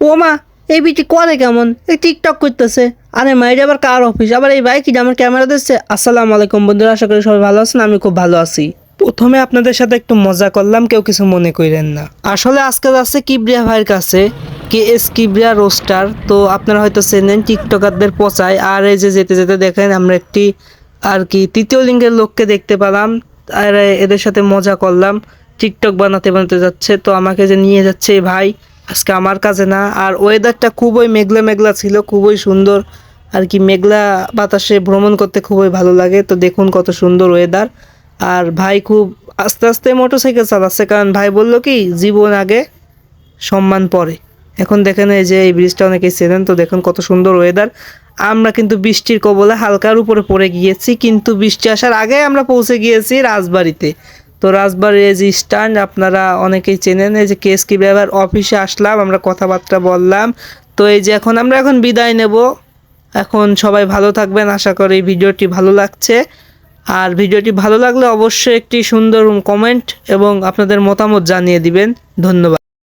ও মা, এই বিটি করে কেমন? এই টিকটক করতেছে। আরে মা, এটা আবার কার অফিস? আবার এই ভাই কি আমার ক্যামেরা দিচ্ছে? আসসালামু আলাইকুম বন্ধুরা, আশা করি সবাই ভালো আছেন। আমি খুব ভালো আছি। প্রথমে আপনাদের সাথে একটু মজা করলাম, কেউ কিছু মনে করেন না। আসলে আজকে যাচ্ছে কিবরিয়া ভাইয়ের কাছে, KS কিবরিয়া রোস্টার। তো আপনারা হয়তো চেনেন, টিকটকারদের পচায়। আর এই যে যেতে যেতে দেখেন আমরা একটি আর কি তৃতীয় লিঙ্গের লোককে দেখতে পেলাম। আর এদের সাথে মজা করলাম। টিকটক বানাতে বানাতে যাচ্ছে, তো আমাকে যে নিয়ে যাচ্ছে এই ভাই আজকে আমার কাছে না। আর ওয়েদারটা খুবই মেঘলা মেঘলা ছিল, খুবই সুন্দর আর কি। মেঘলা বাতাসে ভ্রমণ করতে খুবই ভালো লাগে। তো দেখুন কত সুন্দর ওয়েদার। আর ভাই খুব আস্তে আস্তে মোটরসাইকেল চালাচ্ছে, কারণ ভাই বললো কি জীবন আগে সম্মান পরে। এখন দেখেন এই যে এই ব্রিজটা অনেকেই চেনেন। তো দেখুন কত সুন্দর ওয়েদার। আমরা কিন্তু বৃষ্টির কবলে হালকার উপরে পড়ে গিয়েছি, কিন্তু বৃষ্টি আসার আগে আমরা পৌঁছে গিয়েছি রাজবাড়িতে। তো রাজবাড়ির এই যে স্ট্যান্ড আপনারা অনেকেই চেনেন। এই যে KS কিবরিয়ার অফিসে আসলাম, আমরা কথাবার্তা বললাম। তো এই যে এখন বিদায় নেব। এখন সবাই ভালো থাকবেন, আশা করি ভিডিওটি ভালো লাগছে। আর ভিডিওটি ভালো লাগলে অবশ্যই একটি সুন্দর কমেন্ট এবং আপনাদের মতামত জানিয়ে দিবেন। ধন্যবাদ।